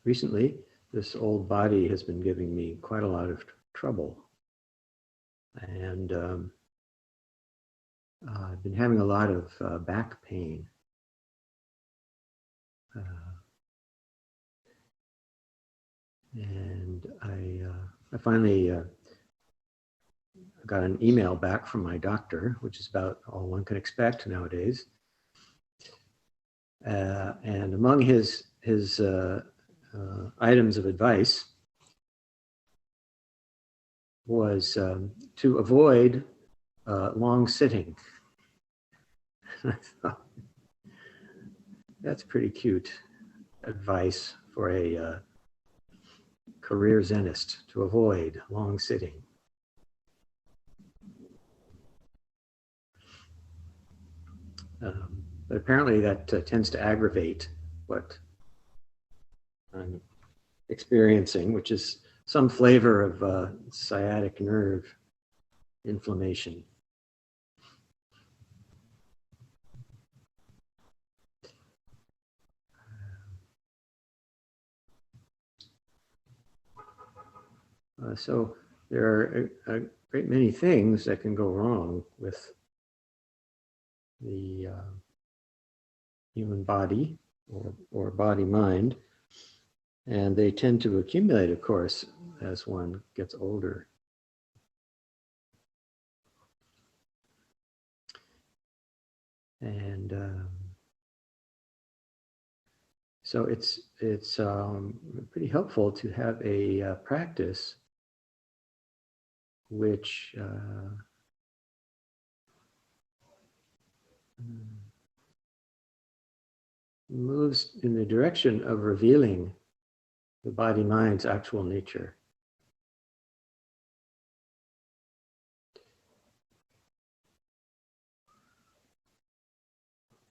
Recently, this old body has been giving me quite a lot of trouble. And I've been having a lot of back pain. And I finally got an email back from my doctor, which is about all one can expect nowadays. And among his items of advice was to avoid long sitting. I thought, that's pretty cute advice for a career Zenist, to avoid long sitting. But apparently that tends to aggravate what I'm experiencing, which is some flavor of sciatic nerve inflammation. So there are a great many things that can go wrong with the human body or body-mind, and they tend to accumulate, of course, as one gets older. And so it's pretty helpful to have a practice which moves in the direction of revealing the body-mind's actual nature.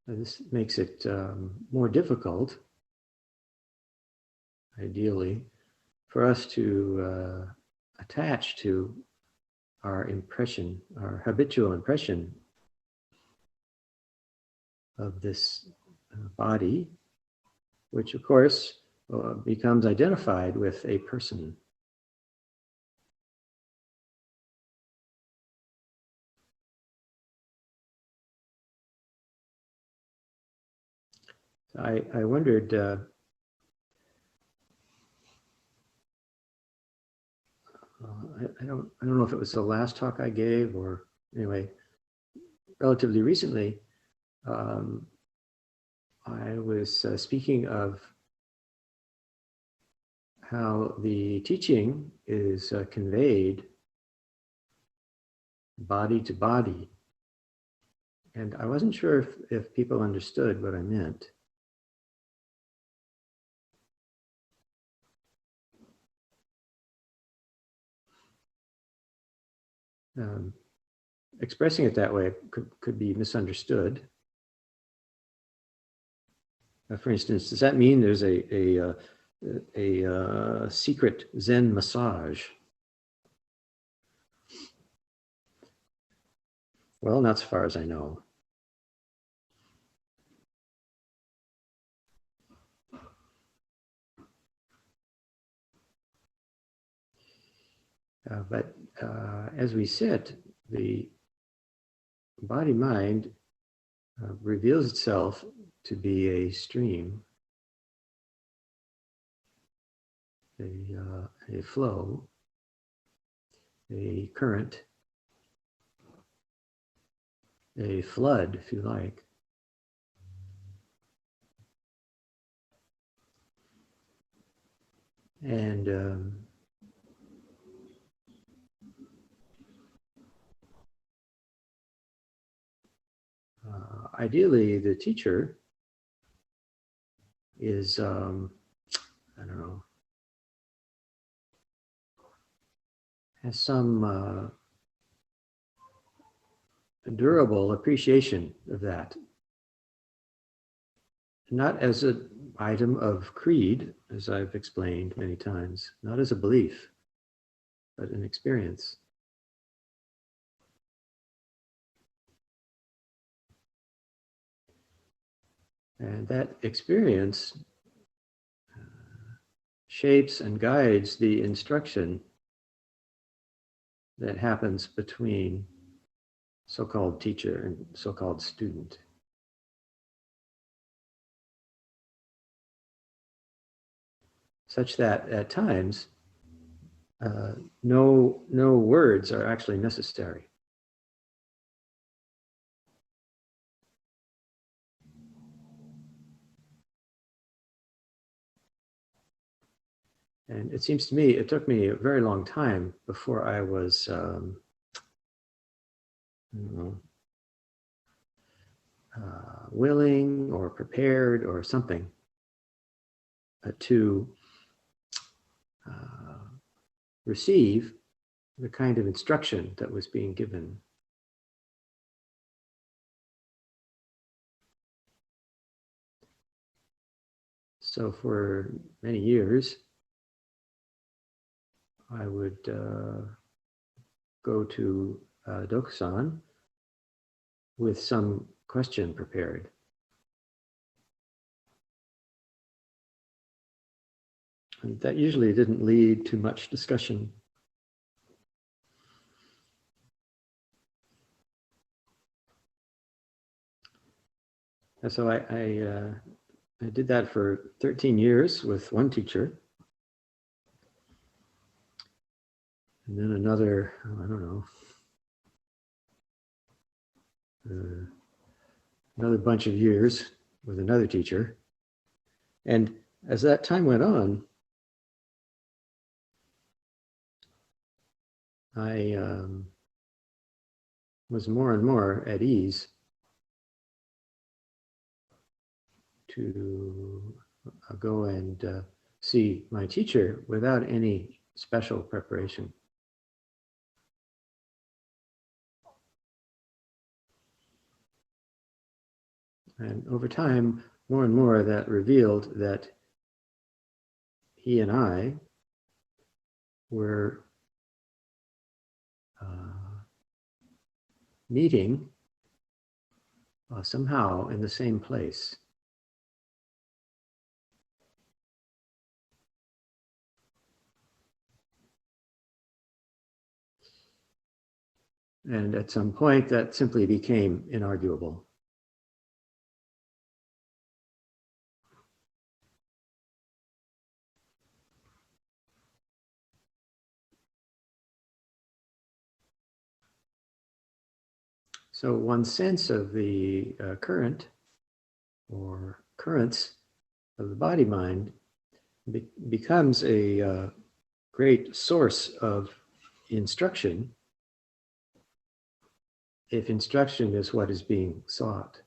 And this makes it more difficult, ideally, for us to attach to our impression, our habitual impression of this body, which of course becomes identified with a person. I wondered, I don't know if it was the last talk I gave, or anyway, relatively recently, I was speaking of how the teaching is conveyed body to body. And I wasn't sure if people understood what I meant. Expressing it that way could be misunderstood. For instance, does that mean there's a secret Zen massage? Well, not as far as I know. But as we sit, the body-mind reveals itself to be a stream, a flow, a current, a flood, if you like. And ideally, the teacher is, I don't know, has some durable appreciation of that. Not as an item of creed, as I've explained many times, not as a belief, but an experience. And that experience shapes and guides the instruction that happens between so-called teacher and so-called student. Such that at times, no words are actually necessary. And it seems to me, it took me a very long time before I was, willing or prepared or something to receive the kind of instruction that was being given. So for many years, I would go to Dokusan with some question prepared. And that usually didn't lead to much discussion. And so I did that for 13 years with one teacher. And then another, I don't know, another bunch of years with another teacher. And as that time went on, I was more and more at ease to go and see my teacher without any special preparation. And over time, more and more that revealed that he and I were meeting somehow in the same place. And at some point that simply became inarguable. So one sense of the current or currents of the body-mind becomes a great source of instruction if instruction is what is being sought.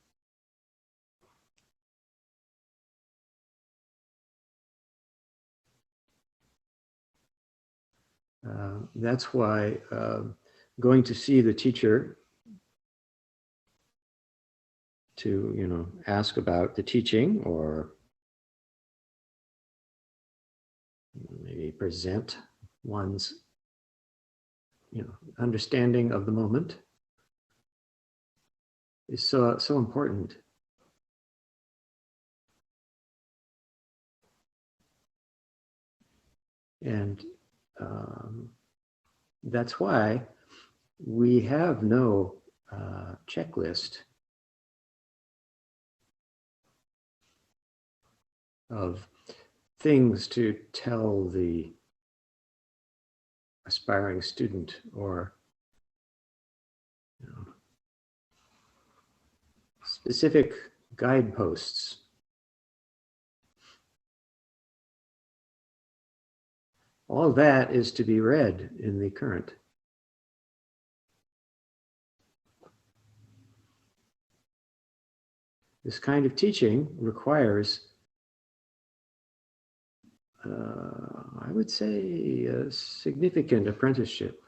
That's why going to see the teacher to, ask about the teaching or maybe present one's, understanding of the moment is so important. And that's why we have no checklist of things to tell the aspiring student or specific guideposts. All that is to be read in the current. This kind of teaching requires, I would say, a significant apprenticeship.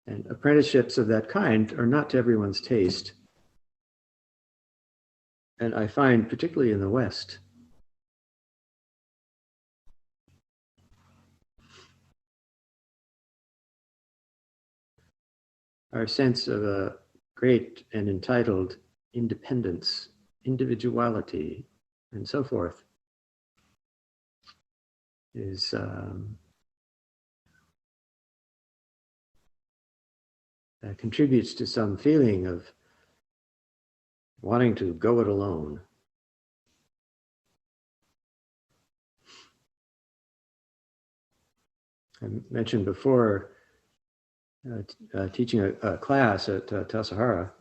And apprenticeships of that kind are not to everyone's taste. And I find, particularly in the West, our sense of a great and entitled independence, individuality, and so forth is contributes to some feeling of wanting to go it alone. I mentioned before teaching a class at Tassajara,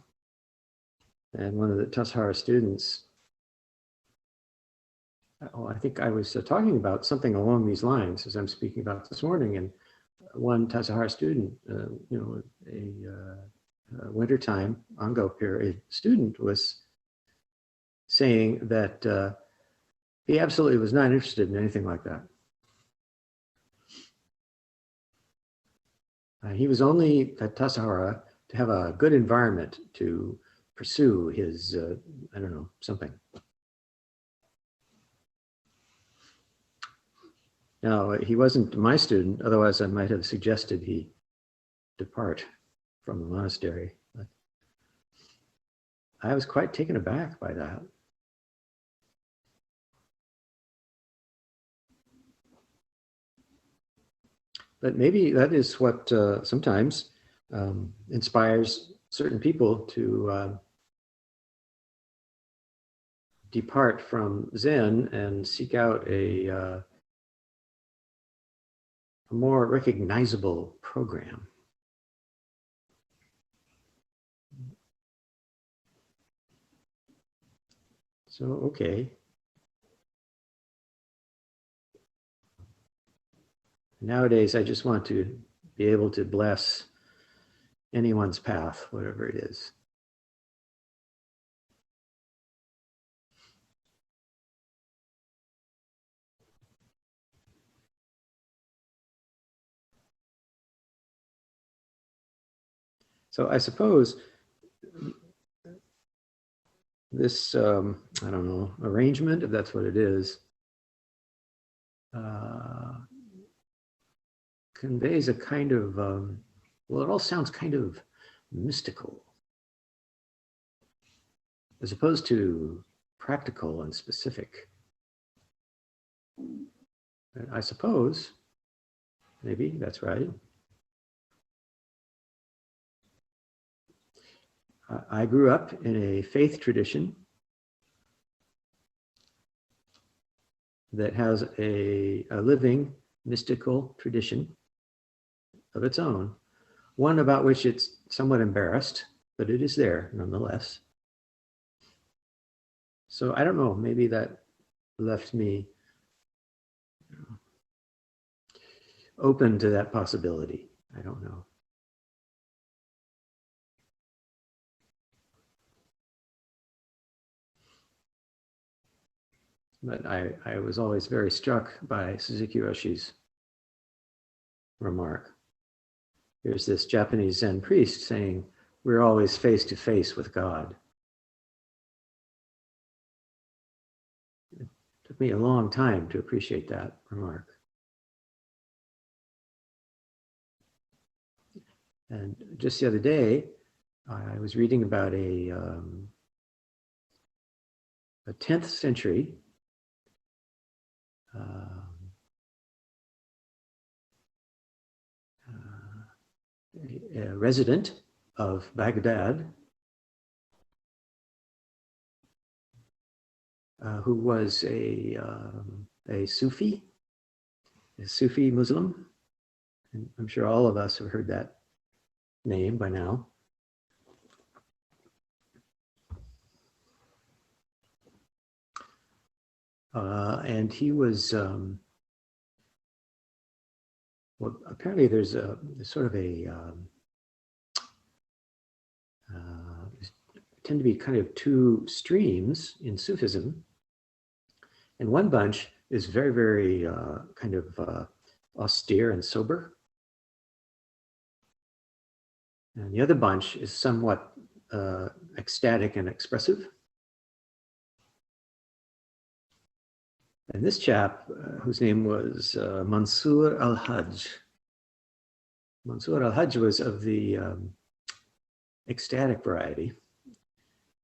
and one of the Tassajara students, I think I was talking about something along these lines as I'm speaking about this morning, and one Tassajara student, a wintertime Ango period student, was saying that he absolutely was not interested in anything like that. He was only at Tassajara to have a good environment to pursue his, I don't know, something. Now, he wasn't my student, otherwise I might have suggested he depart from the monastery. But I was quite taken aback by that. But maybe that is what sometimes inspires certain people to depart from Zen and seek out a more recognizable program. So, okay. Nowadays, I just want to be able to bless anyone's path, whatever it is. So I suppose this, I don't know, arrangement, if that's what it is, conveys a kind of, well, it all sounds kind of mystical, as opposed to practical and specific. I suppose, maybe that's right. I grew up in a faith tradition that has a living mystical tradition of its own, one about which it's somewhat embarrassed, but it is there nonetheless. So I don't know, maybe that left me open to that possibility. I don't know. But I was always very struck by Suzuki Roshi's remark. Here's this Japanese Zen priest saying, we're always face to face with God. It took me a long time to appreciate that remark. And just the other day, I was reading about a 10th century a resident of Baghdad who was a Sufi Muslim. And I'm sure all of us have heard that name by now. And he was, well, apparently there's a sort of a, tend to be kind of two streams in Sufism. And one bunch is very, very kind of austere and sober. And the other bunch is somewhat ecstatic and expressive. And this chap, whose name was Mansur al-Hajj. Mansur al-Hajj was of the ecstatic variety.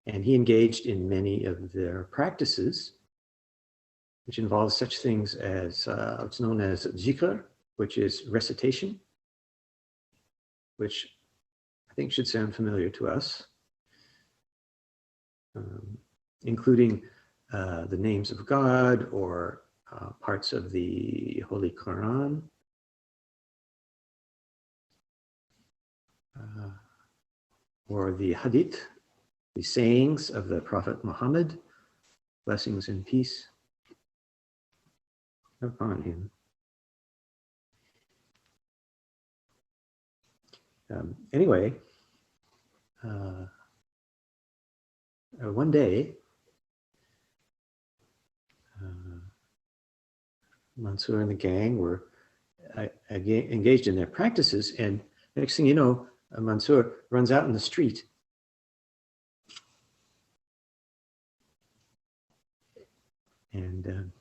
And he engaged in many of their practices, which involves such things as what's known as zikr, which is recitation, which I think should sound familiar to us, including the names of God or parts of the Holy Quran, or the Hadith, the sayings of the Prophet Muhammad, blessings and peace upon him. Anyway, one day, Mansour and the gang were engaged in their practices, and next thing you know, Mansour runs out in the street. And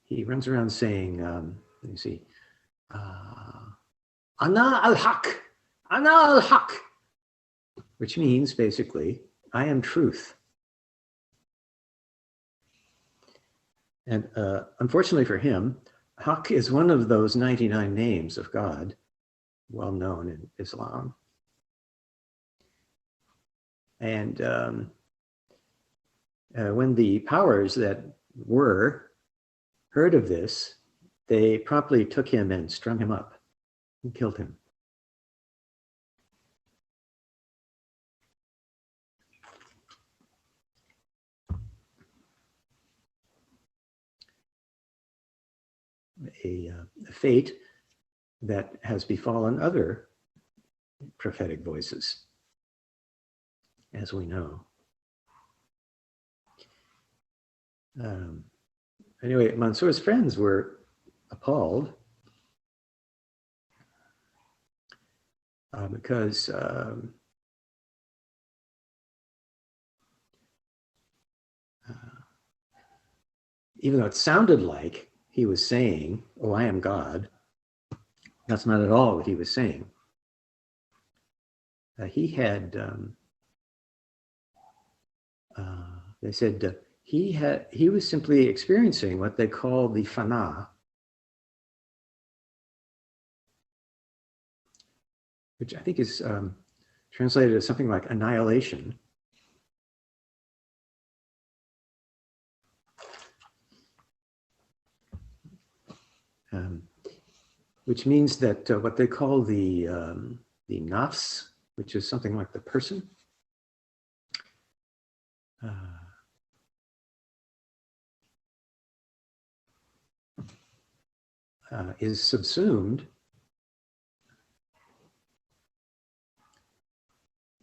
he runs around saying, let me see, Ana al-Haq, Ana al-Haq, which means basically, I am truth. And unfortunately for him, Haq is one of those 99 names of God, well known in Islam. And when the powers that were heard of this, they promptly took him and strung him up and killed him. A fate that has befallen other prophetic voices, as we know. Anyway, Mansour's friends were appalled because even though it sounded like he was saying, oh, I am God, that's not at all what he was saying. He had, they said, he was simply experiencing what they call the fana, which I think is translated as something like annihilation. Which means that what they call the nafs, which is something like the person, is subsumed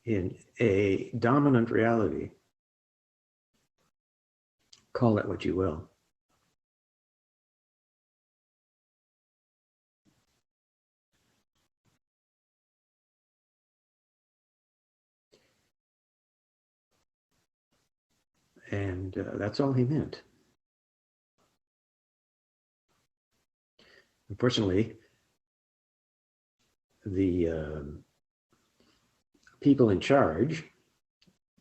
in a dominant reality. Call it what you will. And that's all he meant. Unfortunately, the people in charge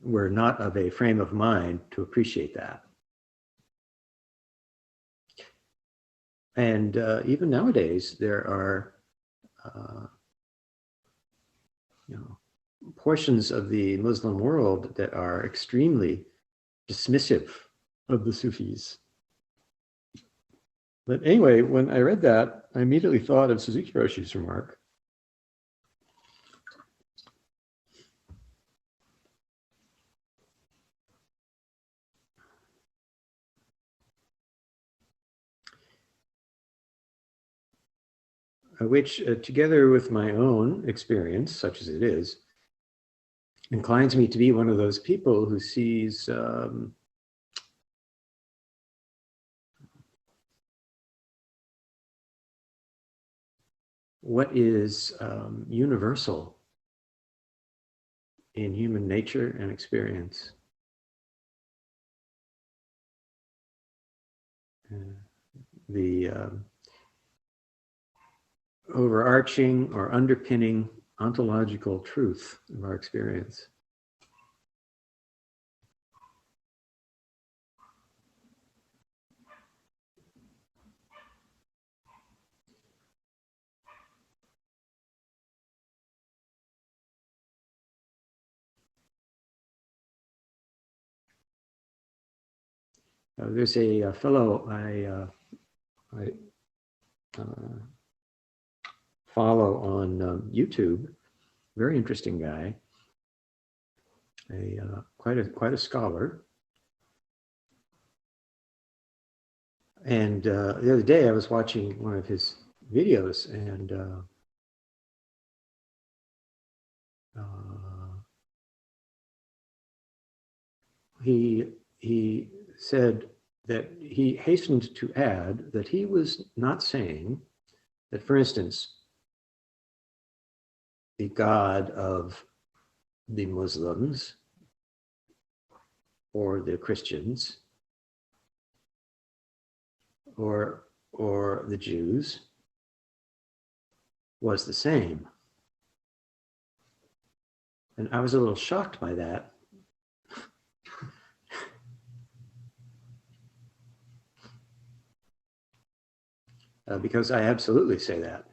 were not of a frame of mind to appreciate that. And even nowadays, there are portions of the Muslim world that are extremely dismissive of the Sufis. But anyway, when I read that, I immediately thought of Suzuki Roshi's remark. Which, together with my own experience, such as it is, inclines me to be one of those people who sees what is universal in human nature and experience. The overarching or underpinning ontological truth of our experience. There's a fellow I follow on YouTube, very interesting guy, quite a scholar. And the other day I was watching one of his videos, and he said that he hastened to add that he was not saying that, for instance, the God of the Muslims or the Christians or the Jews was the same. And I was a little shocked by that. Because I absolutely say that.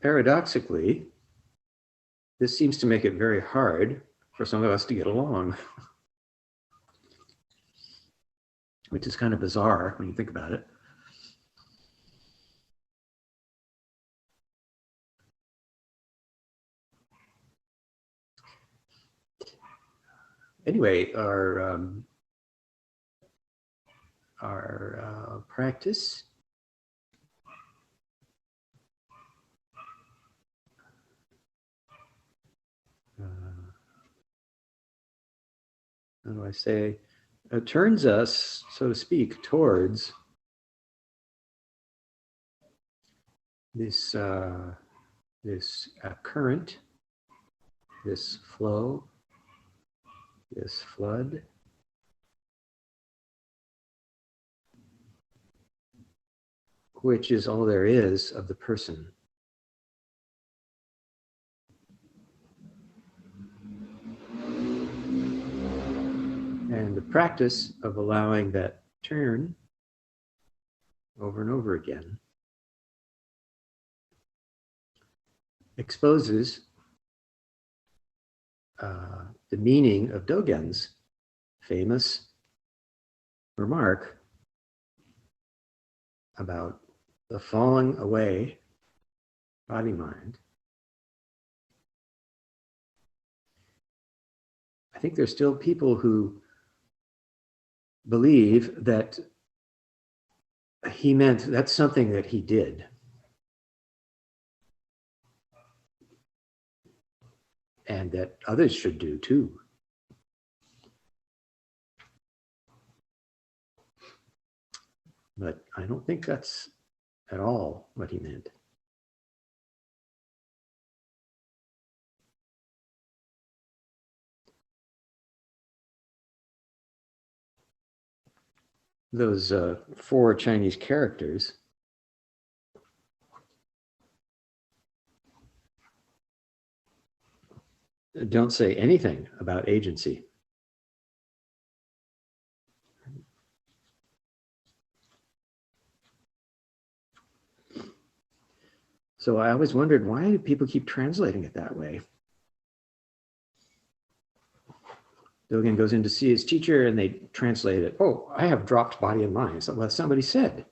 Paradoxically, this seems to make it very hard for some of us to get along, which is kind of bizarre when you think about it. Anyway, our practice how do I say, turns us, so to speak, towards this this current, this flow, this flood, which is all there is of the person. And the practice of allowing that turn over and over again exposes the meaning of Dogen's famous remark about the falling away body-mind. I think there's still people who believe that he meant that's something that he did. And that others should do too. But I don't think that's at all what he meant. Those 4 Chinese characters don't say anything about agency. So I always wondered, why do people keep translating it that way? Dogen goes in to see his teacher and they translate it. Oh, I have dropped body and mind. So, well, somebody said.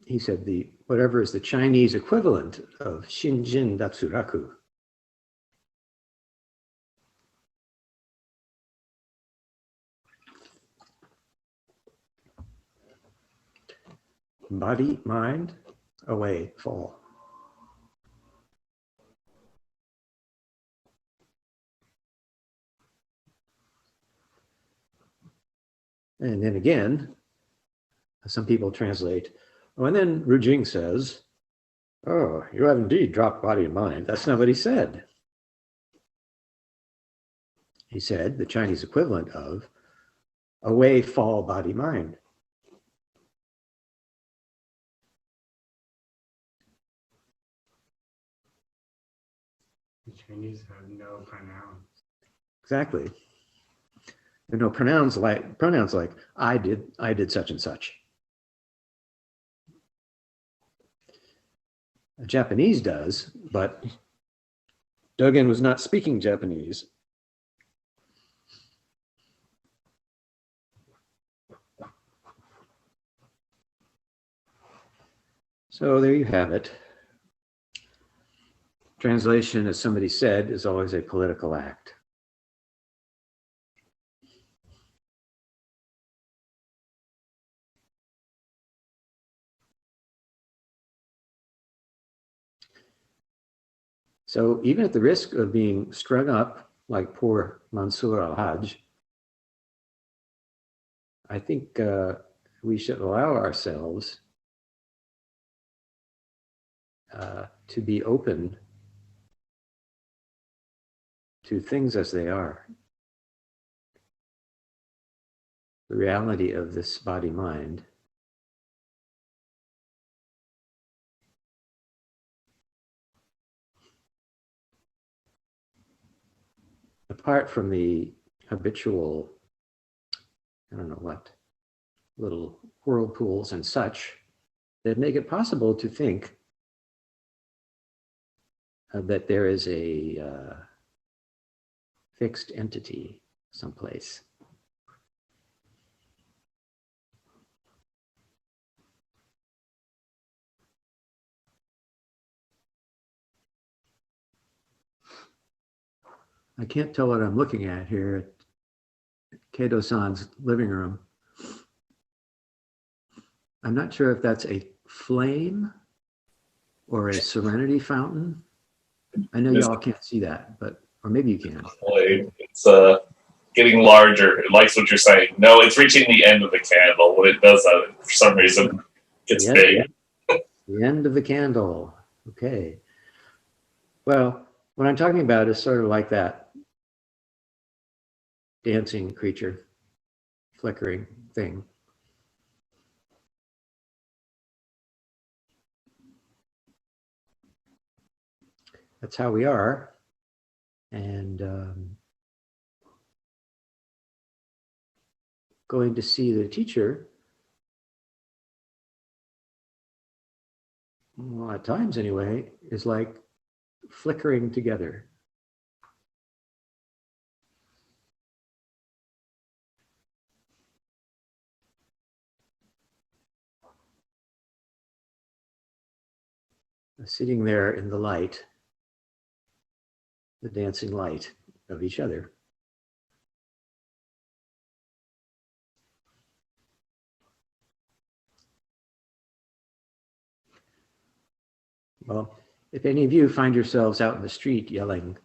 He said whatever is the Chinese equivalent of Shinjin Datsuraku. Body, mind, away, fall. And then again, some people translate, oh, and then Rujing says, oh, you have indeed dropped body and mind. That's not what he said. He said the Chinese equivalent of, away fall body mind. The Chinese have no pronouns. Exactly. There are no pronouns like I did such and such. A Japanese does, but Dogen was not speaking Japanese. So there you have it. Translation, as somebody said, is always a political act. So even at the risk of being strung up like poor Mansur al-Hajj, I think we should allow ourselves to be open to things as they are. The reality of this body-mind. Apart from the habitual, I don't know what, little whirlpools and such that make it possible to think that there is a fixed entity someplace. I can't tell what I'm looking at here at Kato-san's living room. I'm not sure if that's a flame or a serenity fountain. I know y'all can't see that, but, or maybe you can. It's getting larger. It likes what you're saying. No, it's reaching the end of the candle. When it does that, for some reason, it's big. The end of the candle. Okay. Well, what I'm talking about is sort of like that dancing creature, flickering thing. That's how we are. And going to see the teacher, well, at times anyway, is like flickering together. Sitting there in the light, the dancing light of each other. Well, if any of you find yourselves out in the street yelling,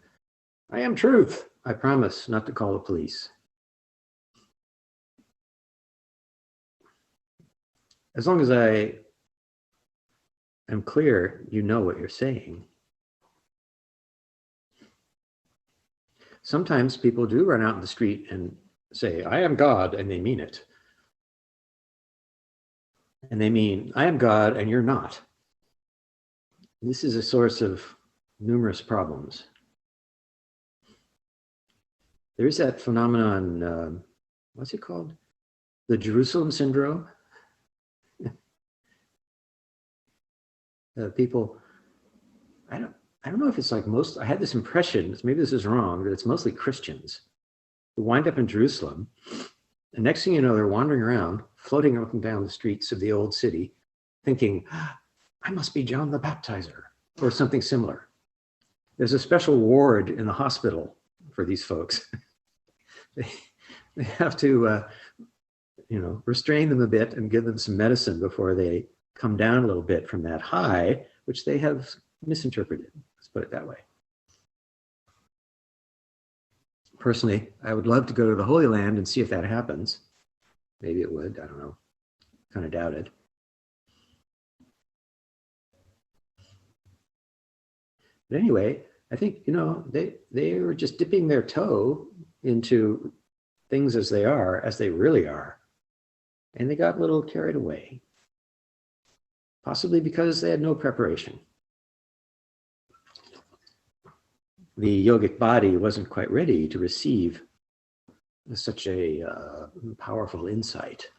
I am truth, I promise not to call the police. As long as I am clear, you know what you're saying. Sometimes people do run out in the street and say, I am God, and they mean it. And they mean, I am God and you're not. This is a source of numerous problems. There's that phenomenon, what's it called? The Jerusalem syndrome. People, I don't know if it's like most, I had this impression, maybe this is wrong, that it's mostly Christians who wind up in Jerusalem. And next thing you know, they're wandering around, floating up and down the streets of the old city, thinking, I must be John the Baptizer, or something similar. There's a special ward in the hospital for these folks. They have to, restrain them a bit and give them some medicine before they come down a little bit from that high, which they have misinterpreted. Let's put it that way. Personally, I would love to go to the Holy Land and see if that happens. Maybe it would. I don't know. Kind of doubt it. But anyway, I think, they were just dipping their toe into things as they really are. And they got a little carried away. Possibly because they had no preparation. The yogic body wasn't quite ready to receive such a powerful insight.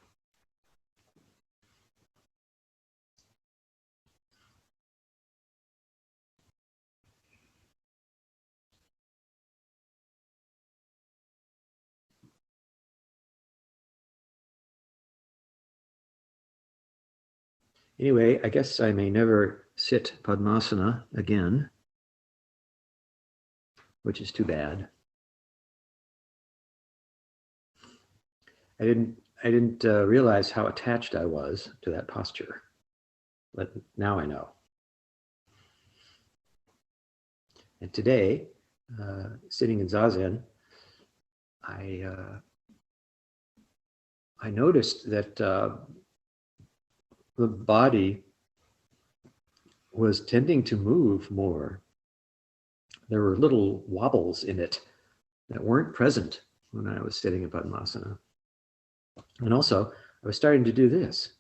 Anyway, I guess I may never sit Padmasana again, which is too bad. I didn't realize how attached I was to that posture, but now I know. And today, sitting in Zazen, I noticed that the body was tending to move more. There were little wobbles in it that weren't present when I was sitting in Padmasana. And also, I was starting to do this,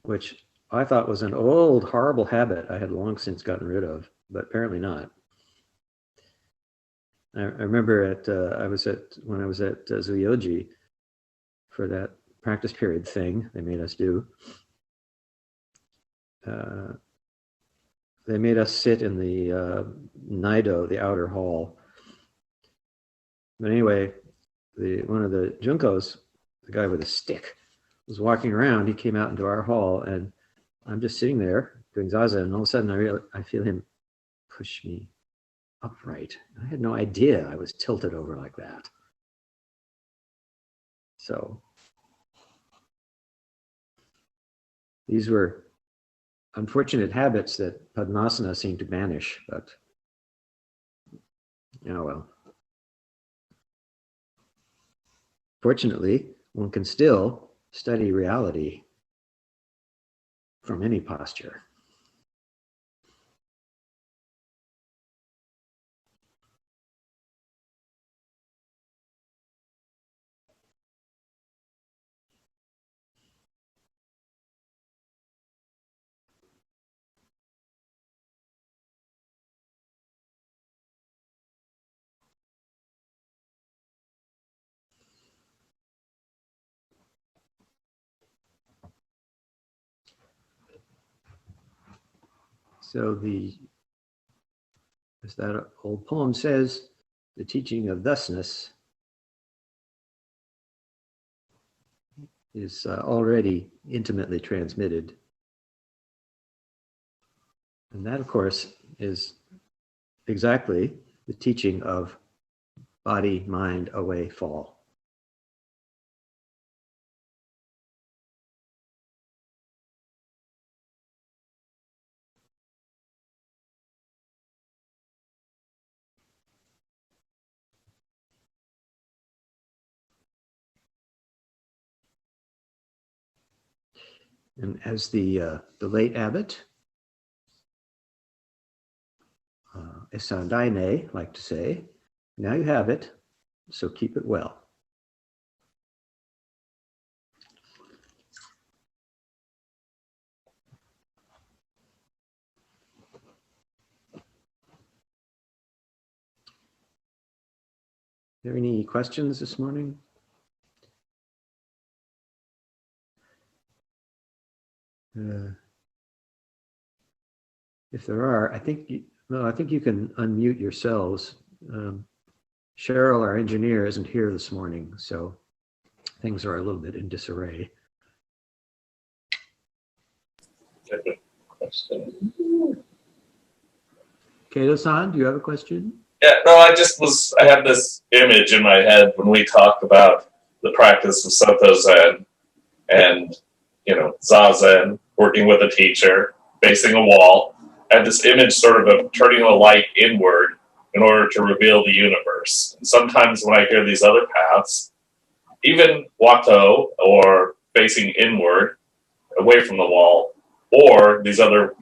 which I thought was an old, horrible habit I had long since gotten rid of, but apparently not. I remember when I was at Zuyoji for that practice period thing they made us do. They made us sit in the Naido, the outer hall. But anyway, one of the junkos, the guy with a stick, was walking around. He came out into our hall, and I'm just sitting there doing zazen, and all of a sudden I feel him push me upright. I had no idea I was tilted over like that. So these were unfortunate habits that Padmasana seemed to banish, but oh well. Fortunately, one can still study reality from any posture. So as that old poem says, the teaching of thusness is already intimately transmitted. And that, of course, is exactly the teaching of body, mind, away, fall. And as the late abbot, Esandaine liked to say, now you have it, so keep it well. Are there any questions this morning? If there are, I think you can unmute yourselves. Cheryl, our engineer, isn't here this morning, so things are a little bit in disarray. Kato-san, do you have a question? Yeah, no, I had this image in my head when we talked about the practice of Soto Zen and, Zazen, working with a teacher, facing a wall. I had this image sort of turning the light inward in order to reveal the universe. And sometimes when I hear these other paths, even Watto or facing inward, away from the wall, or these other,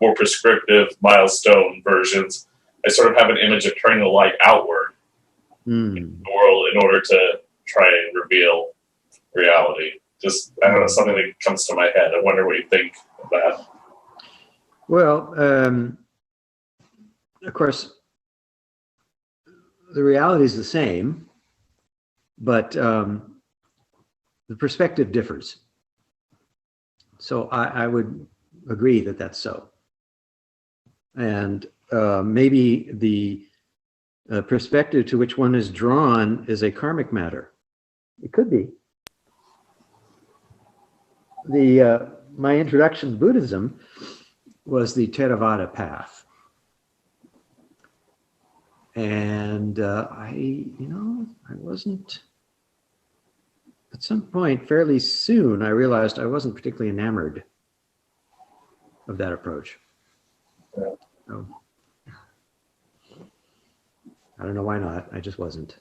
more prescriptive milestone versions, I sort of have an image of turning the light outward in the world in order to try and reveal reality. Just, I don't know, something that comes to my head. I wonder what you think of that. Well, of course, the reality is the same, but the perspective differs. So I would agree that that's so. And maybe the perspective to which one is drawn is a karmic matter. It could be. My introduction to Buddhism was the Theravada path. And I wasn't, at some point fairly soon, I realized I wasn't particularly enamored of that approach. Yeah. So, I don't know why not. I just wasn't.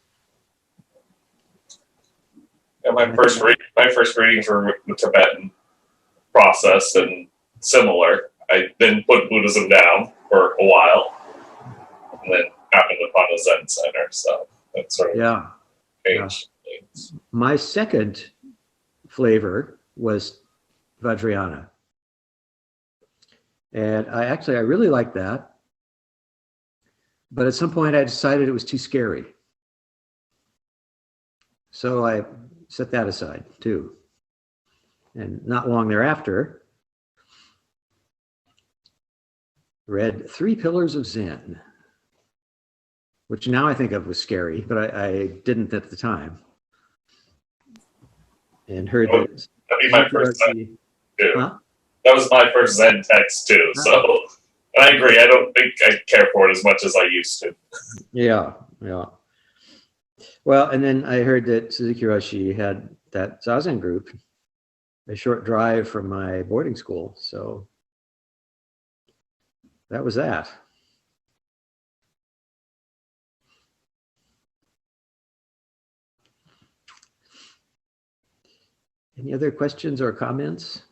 And my first reading for the Tibetan process and similar, I then put Buddhism down for a while, and then happened upon a Zen center. So that sort of changed things. My second flavor was Vajrayana. And I really liked that. But at some point I decided it was too scary. So I set that aside too. And not long thereafter, read 3 Pillars of Zen, which now I think of was scary, but I didn't at the time. And heard that. That'd be my first Zen too. Huh? That was my first Zen text too. So I agree. I don't think I care for it as much as I used to. Yeah. Well, and then I heard that Suzuki Roshi had that Zazen group a short drive from my boarding school. So that was that. Any other questions or comments?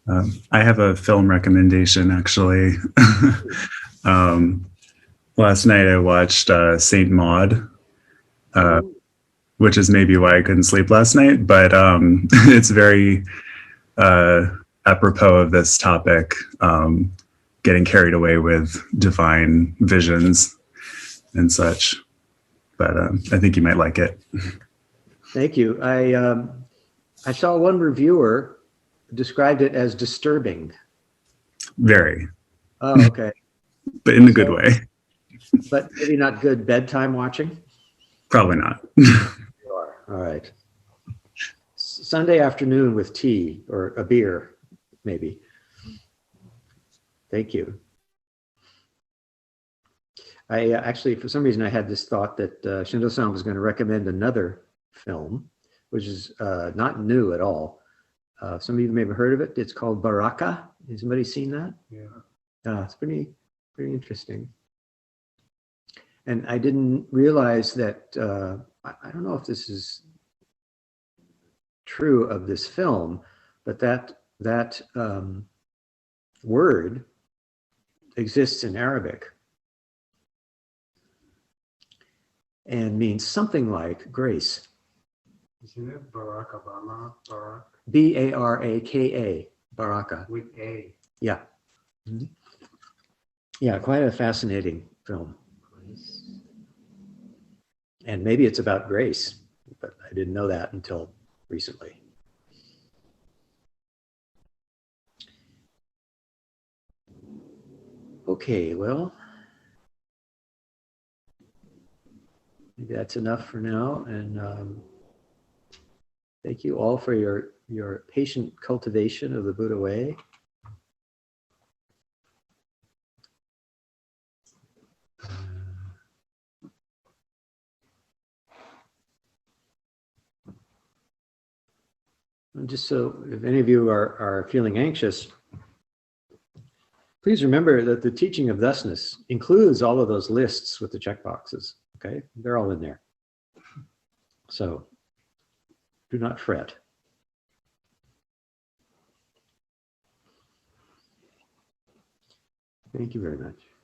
I have a film recommendation, actually. Last night I watched Saint Maud, which is maybe why I couldn't sleep last night, but it's very apropos of this topic, getting carried away with divine visions and such. But I think you might like it. Thank you. I saw one reviewer described it as disturbing. Very. Oh, okay. But in a good way. But maybe not good bedtime watching? Probably not. All right. Sunday afternoon with tea or a beer, maybe. Thank you. I actually, for some reason, I had this thought that Shindo-san was going to recommend another film, which is not new at all. Some of you may have heard of it. It's called Baraka. Has somebody seen that? Yeah. It's pretty interesting. And I didn't realize that, I don't know if this is true of this film, but that word exists in Arabic and means something like grace. Isn't it Barack Obama? Barack? B-A-R-A-K-A, Baraka. With A. Yeah. Mm-hmm. Yeah, quite a fascinating film. And maybe it's about grace, but I didn't know that until recently. Okay, well, maybe that's enough for now. And thank you all for your patient cultivation of the Buddha way. And just so if any of you are feeling anxious, please remember that the teaching of thusness includes all of those lists with the checkboxes. Okay, they're all in there. So do not fret. Thank you very much.